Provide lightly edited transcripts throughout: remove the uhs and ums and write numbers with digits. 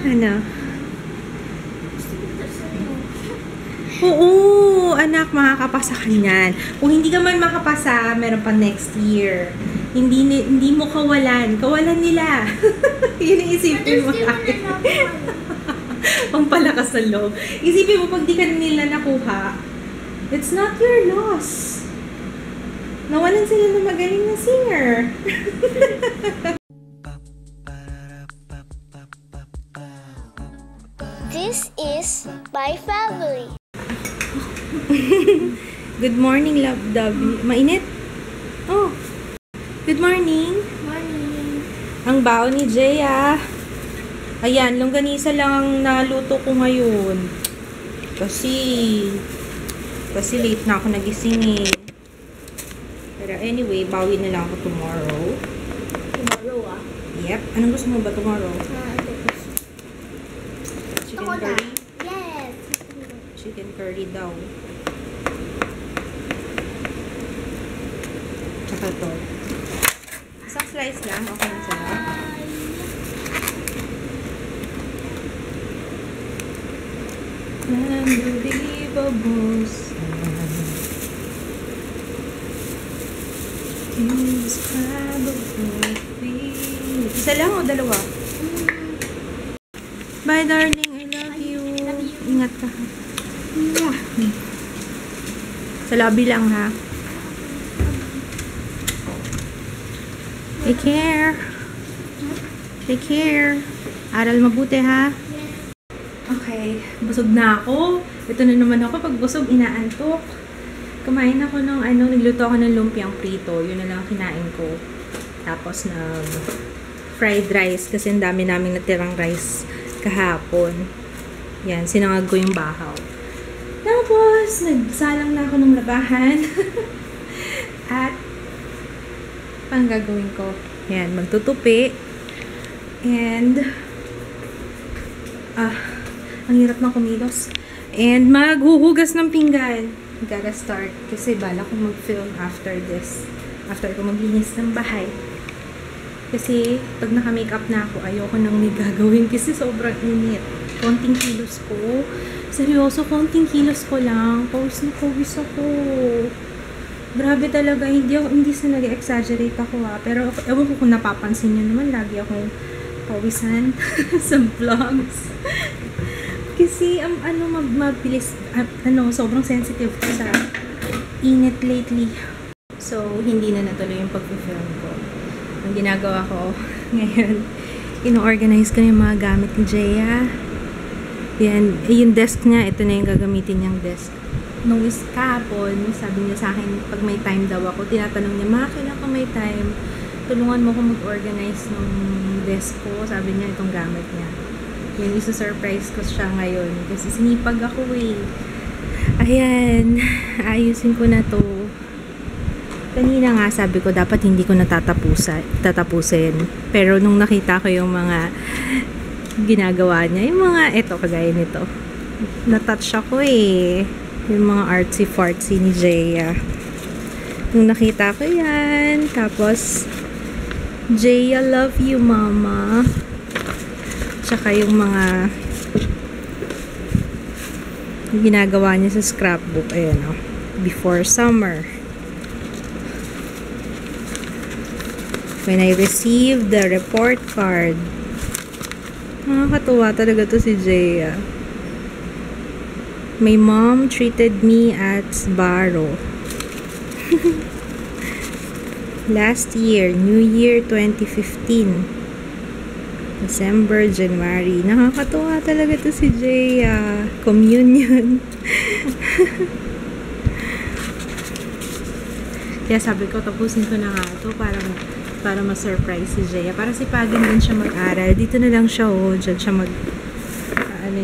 Ano? Oo, anak, makakapasa ka niyan. Kung hindi ka man makapasa, meron pa next year. Hindi mo kawalan. Kawalan nila. Yun yung isipin mo. Pampalakas ng loob. Isipin mo, pag di ka nila nakuha, it's not your loss. Nawalan sila ng magaling na singer. This is my family. Good morning, love Dobby. Mainit? Oh. Good morning. Morning. Ang baon ni Jaya. Ayan, longganisa lang ang naluto ko ngayon. Kasi late na ako nagising eh. Pero anyway, bawi na lang ako tomorrow. Tomorrow Yep. Anong gusto mo ba tomorrow? Chicken curry? Yes. Chicken curry daw. Tsaka to. Isang slice lang. Okay na sa'yo. Unbelievable sun. Isa lang o dalawa? Bye, darling. I love you. Ingat ka. Sa lobby lang, ha? Take care. Take care. Aral mabuti, ha? Okay. Busog na ako. Ito na naman ako. Pag busog, inaantok. Kumain ako ng nagluto ako ng lumpiang prito. Yun na lang kinain ko. Tapos fried rice kasi ang dami naming natirang rice kahapon. Yan, sinangag ko yung bahaw. Tapos, nagsalang na ako ng labahan. At, pang gagawin ko. Yan, magtutupi. And, ang hirap na kumilos. And, maghuhugas ng pinggan. Gotta start. Kasi bala ko mag-film after this. After ko maglinis ng bahay. Kasi, pag naka-makeup na ako, ayoko nang may gagawin kasi sobrang init. Konting kilos ko. Seryoso, konting kilos ko lang. Pawis na pawis ako. Grabe talaga. Hindi sa nag-exaggerate ako ha. Pero, ewan ko kung napapansin nyo naman, lagi akong pawisan sa vlogs. Kasi, mabilis, sobrang sensitive ko sa init lately. So, hindi na natuloy yung pag-film ko. Ang ginagawa ko ngayon, ino-organize ko yung mga gamit ni Jaya. Yan, yung desk niya, ito na yung gagamitin niyang desk. Nung kahapon, sabi niya sa akin, pag may time daw ako, tinatanong niya, Ma, kailan ka may time? Tulungan mo ko mag-organize ng desk ko. Sabi niya, itong gamit niya. Yun, isa-surprise ko siya ngayon. Kasi sinipag ako eh. Ayan, ayusin ko na to. Kanina nga sabi ko dapat hindi ko tatapusin. Pero nung nakita ko yung mga ginagawa niya, yung mga kagaya nito. Na-touch ako eh. Yung mga artsy-fartsy ni Jaya. Nung nakita ko yan. Tapos, Jaya, love you, mama. Tsaka yung mga ginagawa niya sa scrapbook. Ayan o. Before summer. When I received the report card. Nakakatuwa talaga to si Jaya. My mom treated me at Sbarro. Last year, New Year 2015. December, January. Nakakatuwa talaga to si Jaya. Communion. Kaya sabi ko, tapusin ko na nga ito para ma-surprise si Jaya. Para sipagin din siya mag-aral. Dito na lang siya, dyan siya mag-aaral.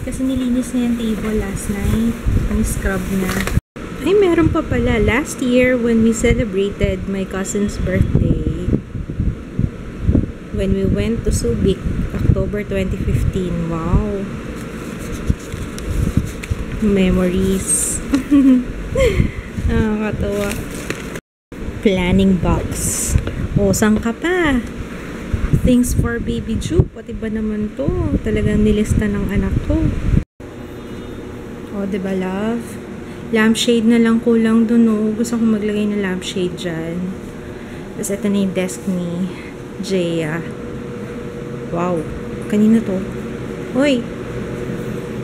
Kasi nilinis niya yung table last night. Ni-scrub na. Ay, meron pa pala. Last year, when we celebrated my cousin's birthday, when we went to Subic, October 2015. Wow! Memories. Nakakatawa. Planning box. O, saan ka pa? Things for Baby Ju. Pati ba naman to? Talagang nilista ng anak ko. O, diba love? Lampshade na lang kulang dun, oh. Gusto ko maglagay ng lampshade dyan. Tapos ito na yung desk ni Jaya. Wow. Kanina to. Hoy!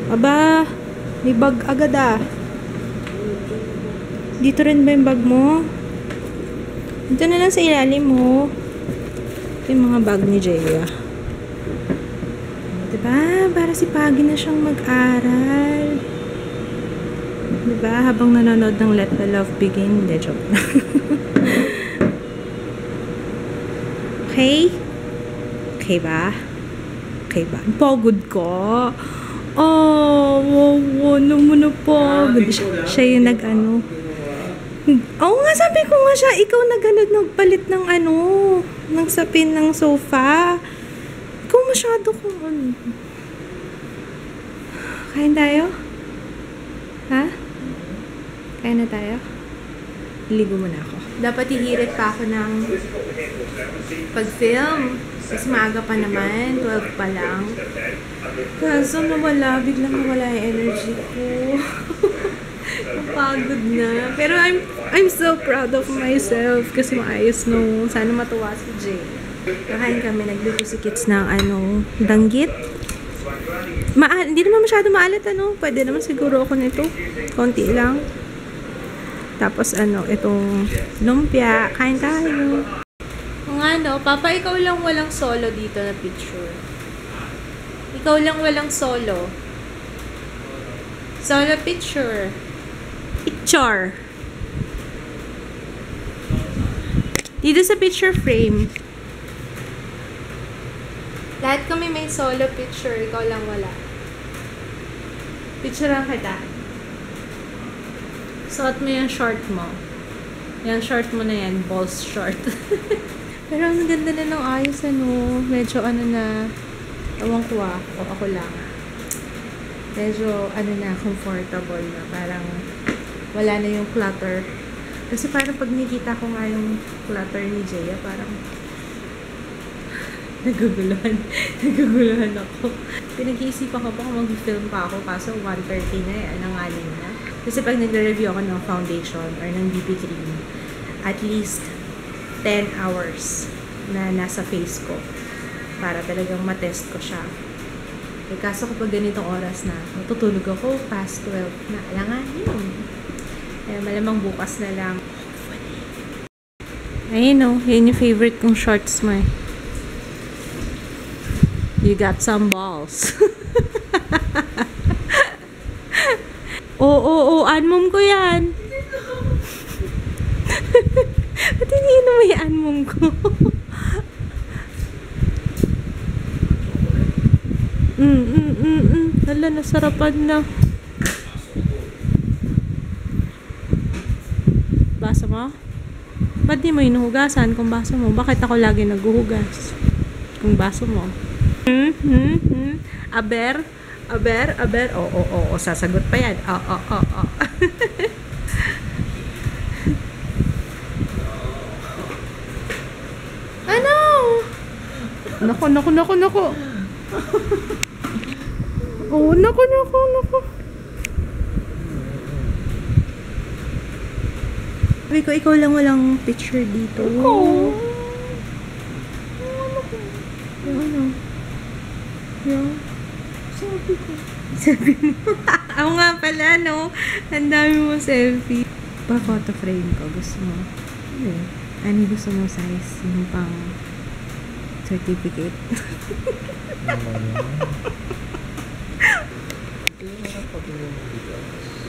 Aba! May bag agad ah. Dito rin ba yung bag mo? Dito na lang sa ilalim mo. Ito yung mga bag ni Jaya. Diba? Para sipagin na siyang mag-aral. Diba? Habang nanonood ng Let the Love Begin. Hindi, joke. Okay? Okay ba? Okay ba? Pagod ko. Oh, wow, naman na pagod. Siya yung nag-ano. Oo nga, sabi ko nga siya, ikaw nagpalit ng ng sapin ng sofa. Ikaw masyado kung ano. Kain tayo? Ha? Kain na tayo? Ligo muna ako. Dapat ihirit pa ako ng pag-film. Kasi maaga pa naman, 12 pa lang. Kaso biglang nawala yung energy ko. Napagod na. Pero I'm so proud of myself kasi maayos no. Sana matuwa si Jay. Kakain kami, nagluto si Kits ng danggit. Hindi naman masyado maalat Pwede naman siguro ako nito. Konti lang. Tapos itong lumpia. Kain tayo. Papa, ikaw lang walang solo dito na picture. Ikaw lang walang solo. Solo picture. Picture. Dito sa picture frame. Lahat kami may solo picture. Ikaw lang wala. Picture lang kita. Suot mo yung short mo. Yung short mo na yan. Balls short. Pero ang ganda na ng ayos, medyo na, ewan ko o ako lang. Medyo, na, comfortable na. Parang, wala na yung clutter. Kasi parang pag nakita ko nga yung clutter ni Jaya, parang, naguguluhan ako. Pinag-iisipan ko pa kung mag-film pa ako, kaso 1:30 na nangaling na. Kasi pag nagre-review ako ng foundation or ng BB cream, at least 10 hours na nasa face ko para talagang matest ko siya. Kaso kapag ganitong oras na, matutulog ako past 12 na. Alanganin. Malamang bukas na lang. Ayun yun yung favorite kong shorts mo. You got some balls. Oo, anmom ko yan. Ba't hindi mo yung anmom ko? Hala, nasarapan na. Baso mo? Ba't di mo inuhugasan kung baso mo? Bakit ako lagi naghuhugas? Kung baso mo. Aber? Oo, sasagot pa yan. Oo. Ano? Nako. Oh, nako. Sabi ko, ikaw lang walang picture dito. Oh. Yung sabi mo. Ako nga pala, ang dami mo selfie. Pa-photo frame ko. Gusto mo? Ano gusto mo size? Yung pang certificate.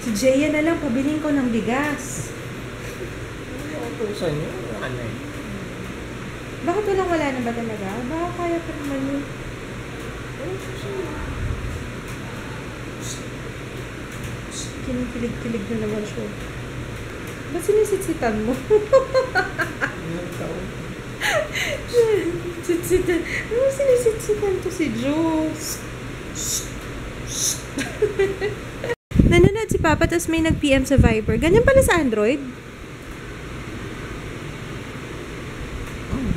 Si Jaya na lang, pabiling ko ng bigas. Utusan nyo? Bakit wala na ba talaga? Baka kaya pa naman yun. Kinikilig na naman siya. Ba't sinisitsitan mo? Sitsitan. Ano sinisitsitan to si Jules? Nanonood si Papa tapos may nag-PM sa Viber. Ganyan pala sa Android?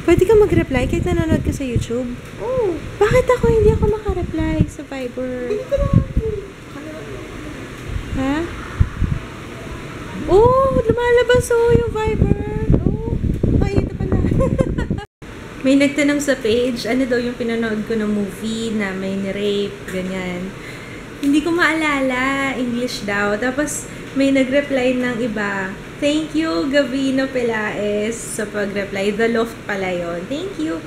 Pwede ka mag-reply kahit nanonood ka sa YouTube? Oo. Bakit hindi ako makareply sa Viber? Hindi ka naman. Ha? Oh, lumalabas yung Viber. Oh, ay, ito pala. May nagtanong sa page, ano daw yung pinanood ko ng movie na may ni-rape, ganyan. Hindi ko maalala, English daw. Tapos, may nag-reply ng iba. Thank you, Gavino Pelaez, sa pag-reply. The Loft pala yun. Thank you.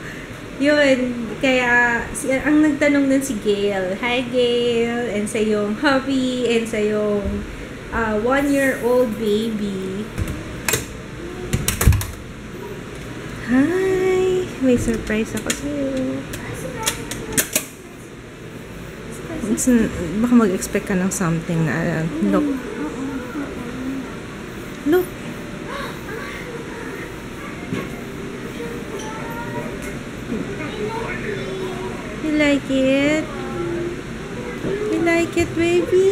Yun. Kaya, ang nagtanong nun si Gail. Hi, Gail. And sa yung hubby. And sa yung 1-year-old baby. Hi. May surprise ako sa'yo. Baka mag-expect ka ng something na, look. Look. You like it? You like it, baby?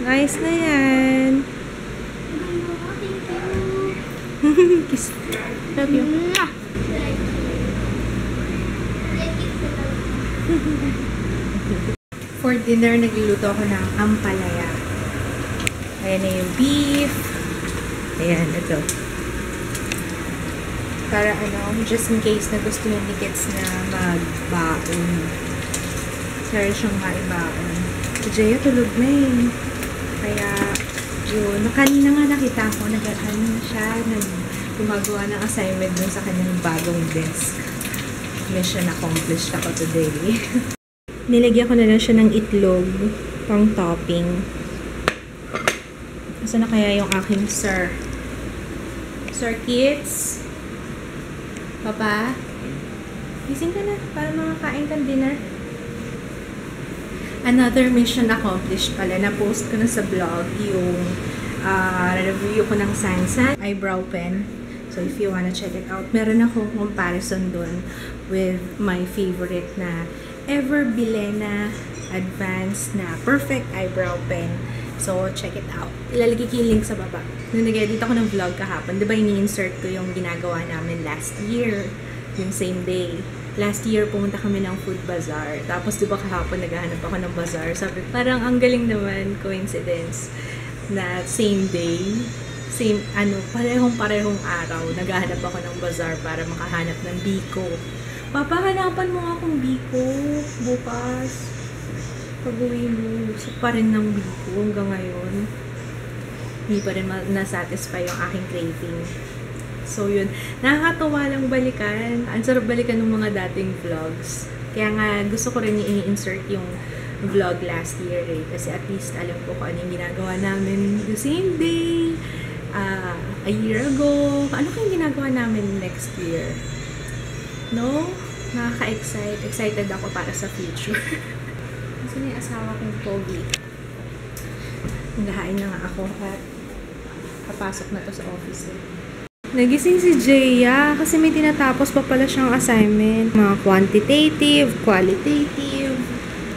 Nice na yan. Kiss. Love you. For dinner, nagluluto ako ng ampalaya. Ayan na yung beef. Ayan, ito. Para just in case na gusto yung tickets na magbaon. Para siyang maibaon. Si Jaya tulog na eh. Kaya, yun. Kanina nga nakita ko, siya, gumagawa ng assignment dun sa kanyang bagong desk. Mission accomplished ako today. Nilagyan ko na lang siya ng itlog pang topping. Saan na kaya yung aking sir? Sir Kids? Papa? Gising ka na para makakain kang dinner. Another mission accomplished pala. Na-post ko na sa blog yung review ko ng Sansan eyebrow pen. So if you wanna check it out, meron akong comparison dun with my favorite na Ever Bilena Advanced na perfect eyebrow pen. So, check it out. Ilalagay ko yung link sa baba. Nung nag-edit ako ng vlog kahapon, diba ini-insert ko yung ginagawa namin last year, yung same day. Last year, pumunta kami ng food bazaar. Tapos, diba kahapon naghahanap ako ng bazaar. Sabi, parang ang galing naman, coincidence, na same day, parehong araw, naghahanap ako ng bazaar para makahanap ng biko. Papahanapan mo akong biko bukas. Pag-uwi mo, gusto pa rin ng biko hanggang ngayon. Hindi pa rin na-satisfy yung aking craving. So yun, nakakatuwa lang balikan. Ang sarap balikan ng mga dating vlogs. Kaya nga, gusto ko rin i-insert yung vlog last year eh. Kasi at least alam ko kung ano yung ginagawa namin the same day. A year ago. Ano kayong ginagawa namin next year? No? Nakaka-excite. Excited ako para sa future. Kasi yung asawa kong pogi. Naghahain na nga ako at papasok na to sa office eh. Nagising si Jaya kasi may tinatapos pa pala siyang assignment. Mga quantitative, qualitative.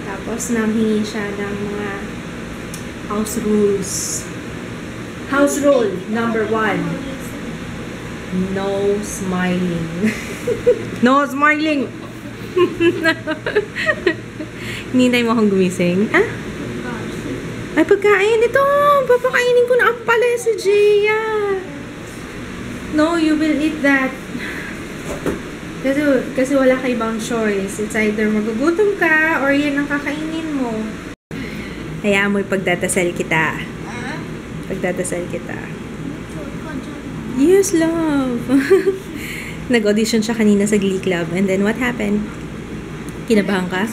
Tapos nanghingi siya ng mga house rules. House rule number 1. No smiling. No smiling! Hinintay mo akong gumising? Ah? Ay, pagkain. Ito! Papakainin ko na ang pala si Jaya. No, you will eat that. Kasi wala ka ibang choice. It's either magugutom ka or yan ang kakainin mo. Hayaan mo ipagdadasal kita. Pagdadasal kita. Yes, love. Nag-audition siya kanina sa Glee Club. And then, what happened? Kinabahan ka?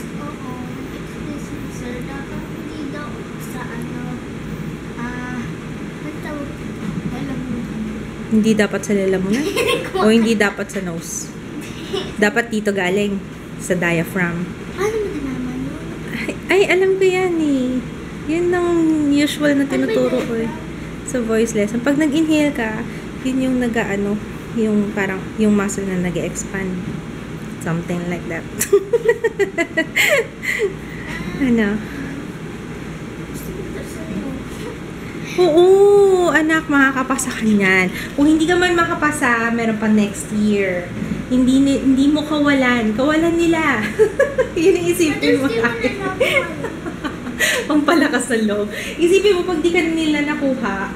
Hindi dapat sa lalamunan? O hindi dapat sa nose? Dapat dito galing. Sa diaphragm. Paano mo nalaman yun? Ay, alam ko yan eh. Yan ang usual na tinuturo ko eh. Sa voice lesson. Pag nag-inhale ka, yun yung nag-ano, yung parang, yung muscle na nag-expand. Something like that. Ano? Oo, anak, makakapasa ka niyan. Kung hindi ka man makapasa, meron pa next year. Hindi mo kawalan. Kawalan nila. Yun ang isipin mo. Pampalakas ng loob. Isipin mo, pag di ka nila nakuha,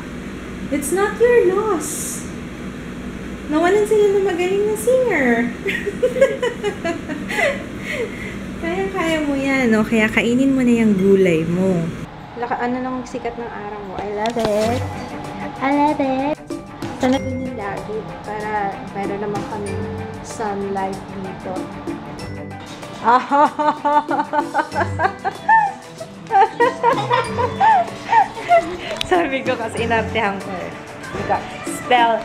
it's not your loss. Nawalan sila ng magaling na singer. Kaya mo yan, no? Kaya kainin mo na yung gulay mo. Ano nang sikat ng araw mo? I love it. I love it. Sana ganyan lagi para meron naman kami sunlight dito. Sabi ko kasi inartehan ko eh. Spell